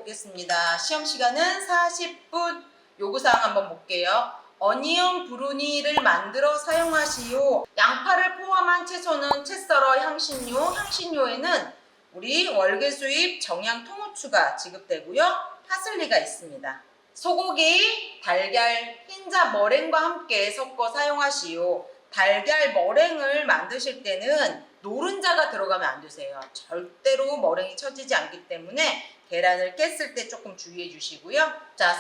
보겠습니다. 시험 시간은 40분. 요구사항 한번 볼게요. 어니언 브루니를 만들어 사용하시오. 양파를 포함한 채소는 채 썰어 향신료. 향신료에는 우리 월계 수입 정양 통후추가 지급되고요. 파슬리가 있습니다. 소고기, 달걀, 흰자 머랭과 함께 섞어 사용하시오. 달걀 머랭을 만드실 때는 노른자가 들어가면 안 되세요. 절대로 머랭이 처지지 않기 때문에 계란을 깼을 때 조금 주의해 주시고요. 자,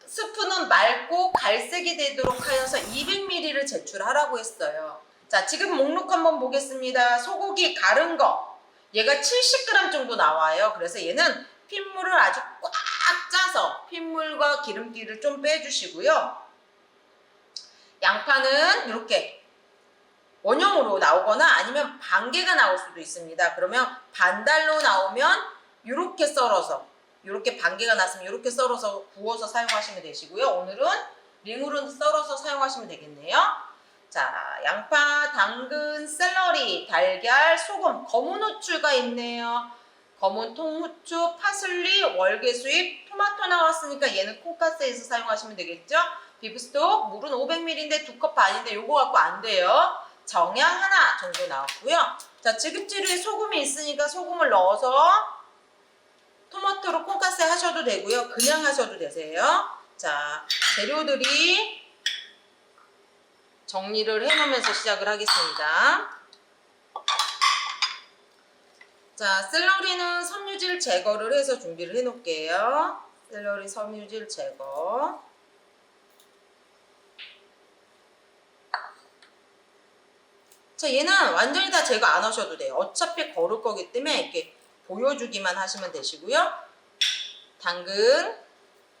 스프는 맑고 갈색이 되도록 하여서 200ml를 제출하라고 했어요. 자, 지금 목록 한번 보겠습니다. 소고기 가른 거. 얘가 70g 정도 나와요. 그래서 얘는 핏물을 아주 꽉 짜서 핏물과 기름기를 좀 빼주시고요. 양파는 이렇게 원형으로 나오거나 아니면 반개가 나올 수도 있습니다. 그러면 반달로 나오면 이렇게 썰어서, 이렇게 반개가 났으면 이렇게 썰어서 구워서 사용하시면 되시고요. 오늘은 링으로 썰어서 사용하시면 되겠네요. 자, 양파, 당근, 샐러리, 달걀, 소금, 검은 후추가 있네요. 검은 통후추, 파슬리, 월계수잎, 토마토 나왔으니까 얘는 콩가스에서 사용하시면 되겠죠. 비프스톡, 물은 500ml인데 2컵 반인데 요거 갖고 안 돼요. 정양 하나 정도 나왔고요. 자, 지급지루에 소금이 있으니까 소금을 넣어서 토마토로 콩가스 하셔도 되고요. 그냥 하셔도 되세요. 자, 재료들이 정리를 해놓으면서 시작을 하겠습니다. 자, 샐러리는 섬유질 제거를 해서 준비를 해 놓을게요. 샐러리 섬유질 제거. 자, 얘는 완전히 다 제거 안 하셔도 돼요. 어차피 거를 거기 때문에 이렇게 보여주기만 하시면 되시고요. 당근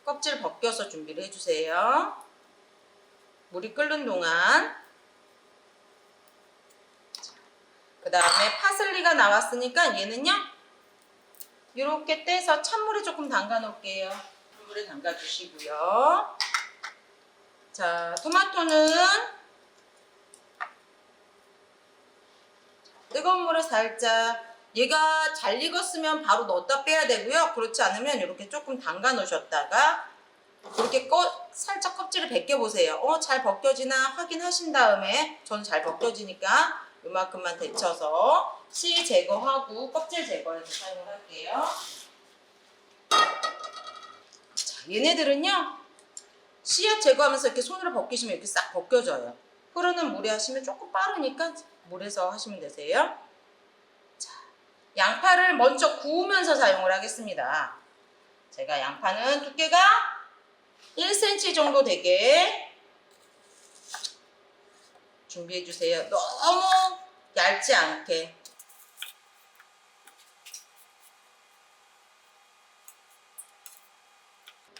껍질 벗겨서 준비를 해주세요. 물이 끓는 동안. 그 다음에 파슬리가 나왔으니까 얘는요, 이렇게 떼서 찬물에 조금 담가 놓을게요. 찬물에 담가 주시고요. 자, 토마토는 뜨거운 물에 살짝, 얘가 잘 익었으면 바로 넣었다 빼야 되고요. 그렇지 않으면 이렇게 조금 담가 놓으셨다가 이렇게 살짝 껍질을 벗겨 보세요. 잘 벗겨지나 확인하신 다음에, 저는 잘 벗겨지니까 이만큼만 데쳐서 씨 제거하고 껍질 제거해서 사용을 할게요. 자, 얘네들은요, 씨앗 제거하면서 이렇게 손으로 벗기시면 이렇게 싹 벗겨져요. 흐르는 물에 하시면 조금 빠르니까 물에서 하시면 되세요. 자, 양파를 먼저 구우면서 사용을 하겠습니다. 제가 양파는 두께가 1cm 정도 되게 준비해 주세요. 너무 얇지 않게.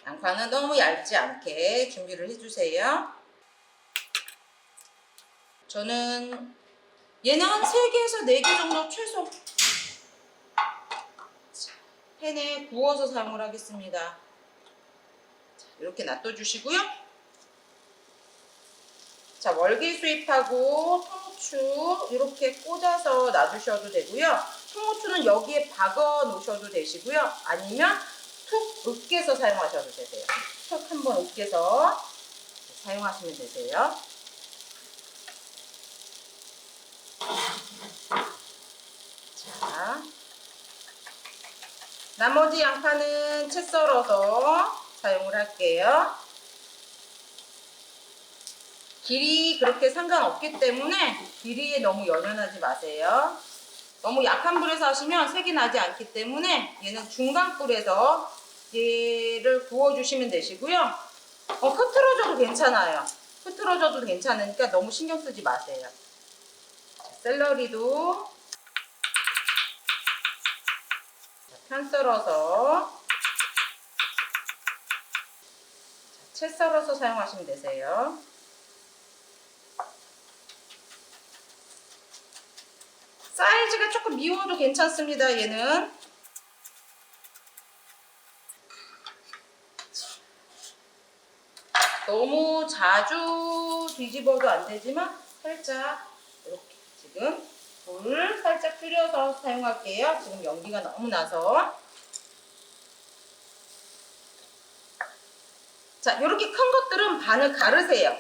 양파는 너무 얇지 않게 준비를 해 주세요. 저는 얘는 한 3개에서 4개 정도 최소 팬에 구워서 사용을 하겠습니다. 자, 이렇게 놔둬 주시고요. 자, 월계수잎하고 통후추 이렇게 꽂아서 놔두셔도 되고요. 통후추는 여기에 박아 놓으셔도 되시고요. 아니면 툭 으깨서 사용하셔도 되세요. 툭 한번 으깨서 사용하시면 되세요. 자, 나머지 양파는 채 썰어서 사용을 할게요. 길이 그렇게 상관없기 때문에 길이에 너무 연연하지 마세요. 너무 약한 불에서 하시면 색이 나지 않기 때문에 얘는 중간 불에서 얘를 구워주시면 되시고요. 흐트러져도 괜찮아요. 흐트러져도 괜찮으니까 너무 신경 쓰지 마세요. 샐러리도 편 썰어서 채 썰어서 사용하시면 되세요. 사이즈가 조금 미워도 괜찮습니다. 얘는 너무 자주 뒤집어도 안 되지만 살짝 이렇게 지금 불 살짝 줄여서 사용할게요. 지금 연기가 너무 나서. 자, 이렇게 큰 것들은 반을 가르세요.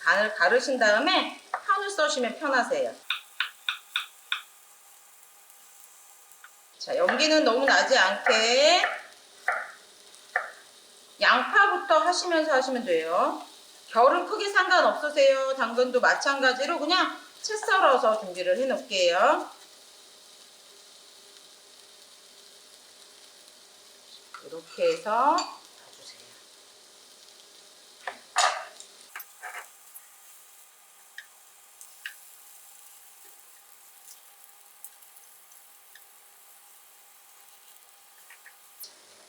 반을 가르신 다음에 편을 써시면 편하세요. 자, 연기는 너무 나지 않게 양파부터 하시면서 하시면 돼요. 결은 크게 상관없으세요. 당근도 마찬가지로 그냥 채 썰어서 준비를 해 놓을게요. 이렇게 해서 놔주세요.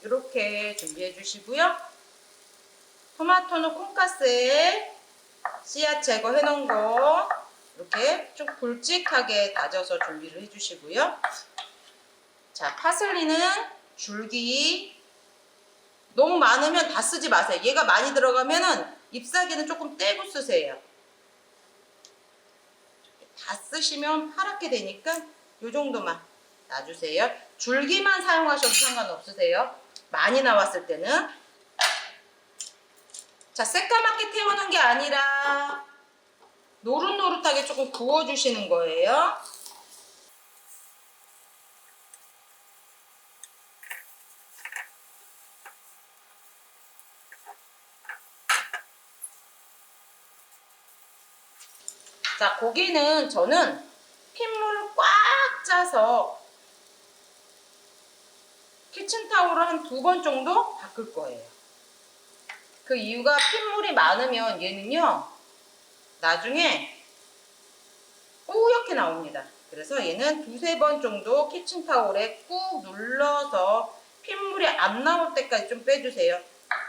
이렇게 준비해 주시고요. 토마토는 콩가스에 씨앗 제거해 놓은 거 이렇게 좀 굵직하게 다져서 준비를 해 주시고요. 자, 파슬리는 줄기 너무 많으면 다 쓰지 마세요. 얘가 많이 들어가면은 잎사귀는 조금 떼고 쓰세요. 다 쓰시면 파랗게 되니까 이 정도만 놔주세요. 줄기만 사용하셔도 상관없으세요. 많이 나왔을 때는. 자, 새까맣게 태우는 게 아니라 노릇노릇하게 조금 구워주시는 거예요. 자, 고기는 저는 핏물 꽉 짜서 키친타올을 한 2번 정도 닦을 거예요. 그 이유가 핏물이 많으면 얘는요, 나중에 뿌옇게 나옵니다. 그래서 얘는 2~3번 정도 키친타올에 꾹 눌러서 핏물이 안 나올 때까지 좀 빼주세요.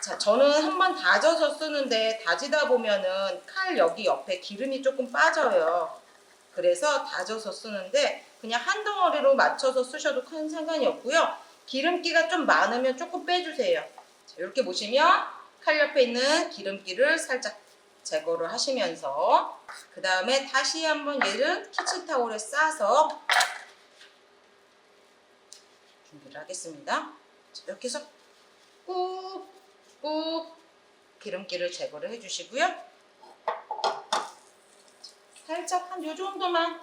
자, 저는 한번 다져서 쓰는데 다지다 보면은 칼 여기 옆에 기름이 조금 빠져요. 그래서 다져서 쓰는데 그냥 한 덩어리로 맞춰서 쓰셔도 큰 상관이 없고요. 기름기가 좀 많으면 조금 빼주세요. 자, 이렇게 보시면 칼 옆에 있는 기름기를 살짝 제거를 하시면서 그 다음에 다시 한번 얘를 키친타올에 싸서 준비를 하겠습니다. 자, 이렇게 해서 꾹꾹 기름기를 제거를 해주시고요. 살짝 한 요 정도만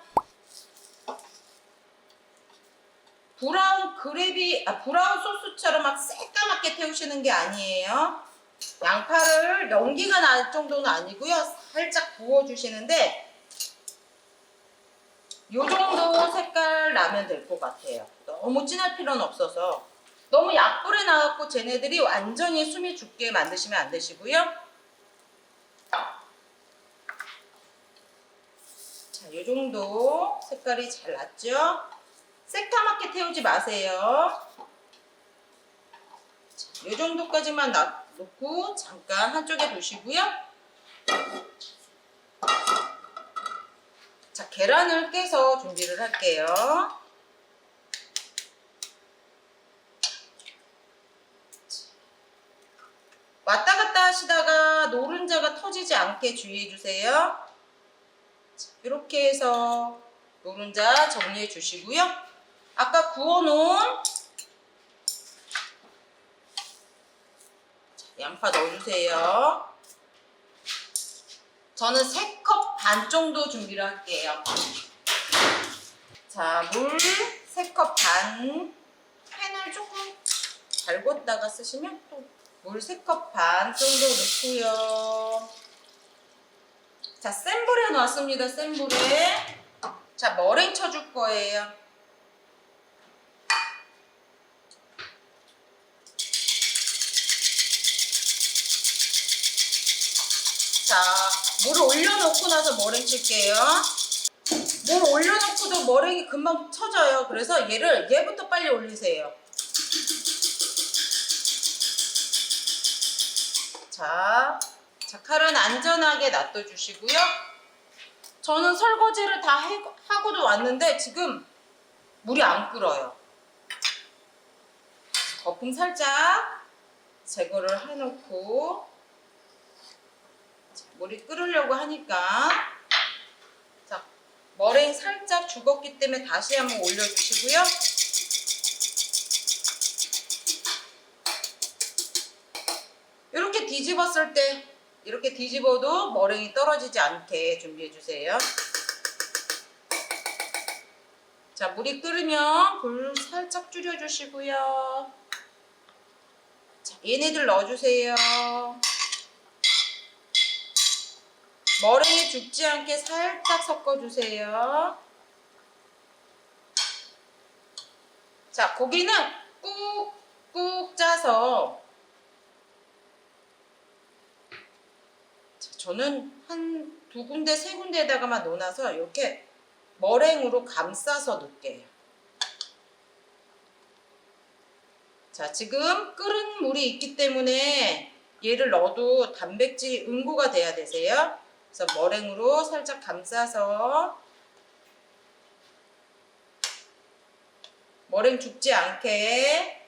브라운 브라운 소스처럼 막 새까맣게 태우시는 게 아니에요. 양파를 연기가 날 정도는 아니고요. 살짝 구워주시는데 요 정도 색깔 나면 될 것 같아요. 너무 진할 필요는 없어서. 너무 약불에 나갖고 쟤네들이 완전히 숨이 죽게 만드시면 안 되시고요. 자, 요 정도 색깔이 잘 났죠? 새까맣게 태우지 마세요. 자, 요 정도까지만 놓고 잠깐 한쪽에 두시고요. 자, 계란을 깨서 준비를 할게요. 왔다 갔다 하시다가 노른자가 터지지 않게 주의해 주세요. 이렇게 해서 노른자 정리해 주시고요. 아까 구워놓은 양파 넣어주세요. 저는 3컵 반 정도 준비를 할게요. 자, 물 3컵 반. 팬을 조금 달궜다가 쓰시면 또 물 3컵 반 정도 넣고요. 자, 센 불에 놨습니다. 센 불에. 자, 머랭 쳐줄 거예요. 자, 물을 올려놓고 나서 머랭 칠게요. 물 올려놓고도 머랭이 금방 쳐져요. 그래서 얘부터 빨리 올리세요. 자, 칼은 안전하게 놔둬주시고요. 저는 설거지를 다 하고도 왔는데 지금 물이 안 끓어요. 거품 살짝 제거를 해놓고 물이 끓으려고 하니까 자, 머랭 살짝 죽었기 때문에 다시 한번 올려주시고요. 이렇게 뒤집었을 때 이렇게 뒤집어도 머랭이 떨어지지 않게 준비해 주세요. 자, 물이 끓으면 불 살짝 줄여 주시고요. 자, 얘네들 넣어 주세요. 머랭이 죽지 않게 살짝 섞어 주세요. 자, 고기는 꾹꾹 짜서, 자, 저는 한 두 군데, 세 군데에다가만 넣어놔서 이렇게 머랭으로 감싸서 넣을게요. 자, 지금 끓은 물이 있기 때문에 얘를 넣어도 단백질이 응고가 돼야 되세요. 그래서 머랭으로 살짝 감싸서 머랭 죽지 않게.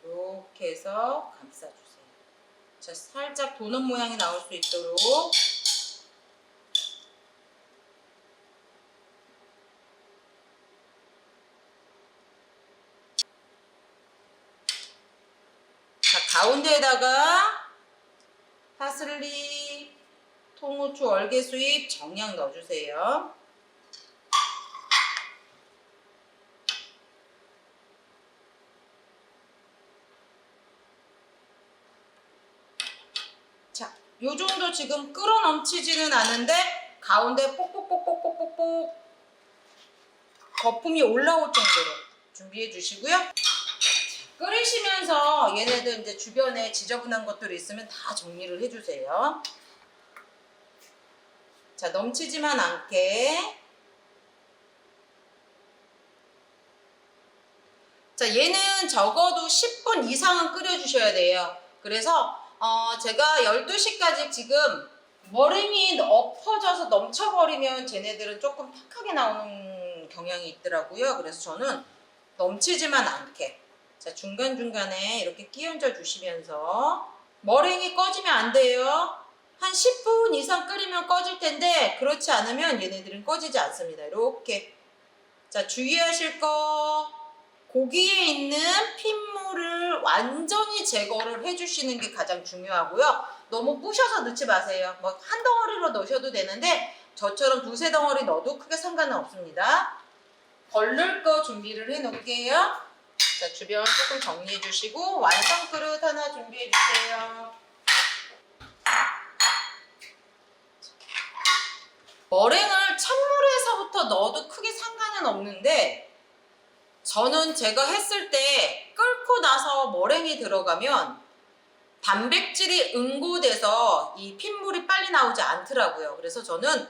이렇게 해서 감싸주세요. 자, 살짝 도넛 모양이 나올 수 있도록. 자, 가운데에다가 파슬리, 통후추, 월계수잎 정량 넣어주세요. 자, 요 정도 지금 끓어 넘치지는 않은데 가운데 뽁뽁뽁뽁뽁뽁 거품이 올라올 정도로 준비해 주시고요. 끓이시면서 얘네들 이제 주변에 지저분한 것들이 있으면 다 정리를 해주세요. 자, 넘치지만 않게. 자, 얘는 적어도 10분 이상은 끓여주셔야 돼요. 그래서 제가 12시까지 지금 머랭이 엎어져서 넘쳐버리면 쟤네들은 조금 탁하게 나오는 경향이 있더라고요. 그래서 저는 넘치지만 않게, 자, 중간중간에 이렇게 끼얹어 주시면서. 머랭이 꺼지면 안 돼요. 한 10분 이상 끓이면 꺼질 텐데 그렇지 않으면 얘네들은 꺼지지 않습니다. 이렇게. 자, 주의하실 거, 고기에 있는 핏물을 완전히 제거를 해주시는 게 가장 중요하고요. 너무 부셔서 넣지 마세요. 뭐 한 덩어리로 넣으셔도 되는데 저처럼 두세 덩어리 넣어도 크게 상관은 없습니다. 걸릴 거 준비를 해 놓을게요. 자, 주변 조금 정리해 주시고 완성 그릇 하나 준비해 주세요. 머랭을 찬물에서부터 넣어도 크게 상관은 없는데 저는 제가 했을 때 끓고 나서 머랭이 들어가면 단백질이 응고돼서 이 핏물이 빨리 나오지 않더라고요. 그래서 저는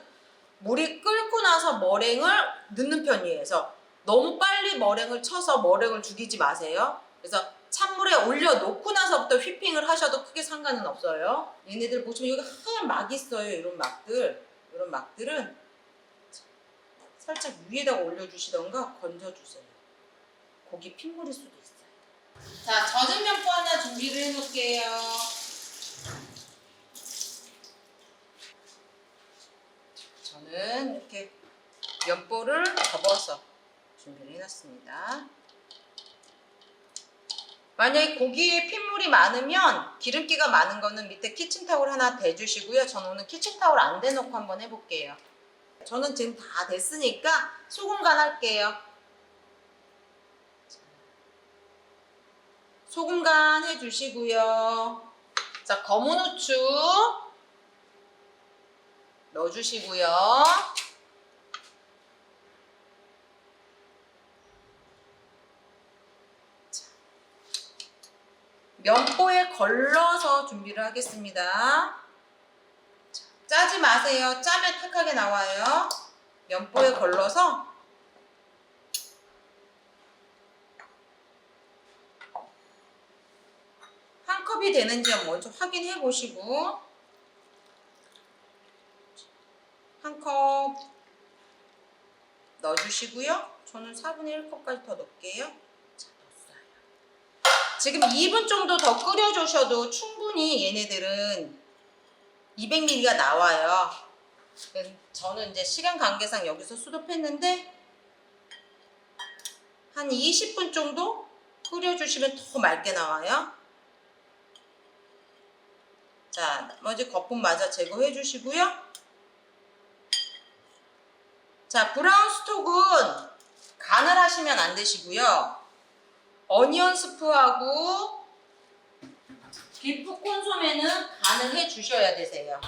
물이 끓고 나서 머랭을 넣는 편이에요. 그래서 너무 빨리 머랭을 쳐서 머랭을 죽이지 마세요. 그래서 찬물에 올려놓고 나서부터 휘핑을 하셔도 크게 상관은 없어요. 얘네들 보시면 여기 하얀 막이 있어요. 이런 막들. 이런 막들은 살짝 위에다가 올려주시던가 건져주세요. 고기 핏물일 수도 있어요. 자, 젖은 면포 하나 준비를 해놓을게요. 저는 이렇게 면포를 접어서 준비를 해놨습니다. 만약에 고기에 핏물이 많으면, 기름기가 많은 거는 밑에 키친타올 하나 대주시고요. 저는 오늘 키친타올 안 대놓고 한번 해볼게요. 저는 지금 다 됐으니까 소금 간 할게요. 소금 간 해주시고요. 자, 검은 후추 넣어주시고요. 면포에 걸러서 준비를 하겠습니다. 짜지 마세요. 짜면 탁하게 나와요. 면포에 걸러서 한 컵이 되는지 먼저 확인해 보시고, 한 컵 넣어주시고요. 저는 4분의 1컵까지 더 넣을게요. 자, 넣었어요. 지금 2분 정도 더 끓여주셔도 충분히 얘네들은 200ml가 나와요. 저는 이제 시간 관계상 여기서 스톱했는데 한 20분 정도 끓여주시면 더 맑게 나와요. 자, 나머지 거품마저 제거해 주시고요. 자, 브라운 스톡은 간을 하시면 안 되시고요. 어니언 스프하고 비프 콘소메는 간을 해 주셔야 되세요.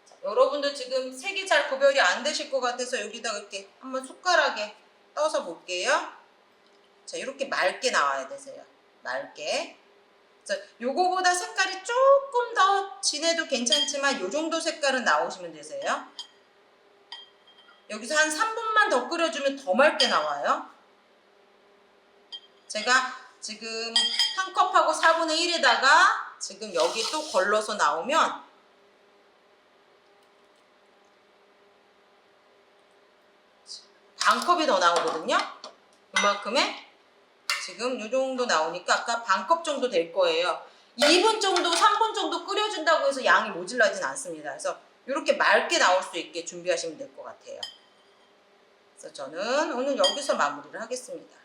자, 여러분들 지금 색이 잘 구별이 안 되실 것 같아서 여기다가 이렇게 한번 숟가락에 떠서 볼게요. 자, 이렇게 맑게 나와야 되세요. 맑게. 자, 요거보다 색깔이 조금 더 진해도 괜찮지만 요 정도 색깔은 나오시면 되세요. 여기서 한 3분만 더 끓여주면 더 맑게 나와요. 제가 지금 한 컵하고 4분의 1에다가 지금 여기 또 걸러서 나오면 반 컵이 더 나오거든요. 요만큼에 지금 요 정도 나오니까 아까 반 컵 정도 될 거예요. 2분 정도, 3분 정도 끓여준다고 해서 양이 모질라진 않습니다. 그래서 이렇게 맑게 나올 수 있게 준비하시면 될 것 같아요. 그래서 저는 오늘 여기서 마무리를 하겠습니다.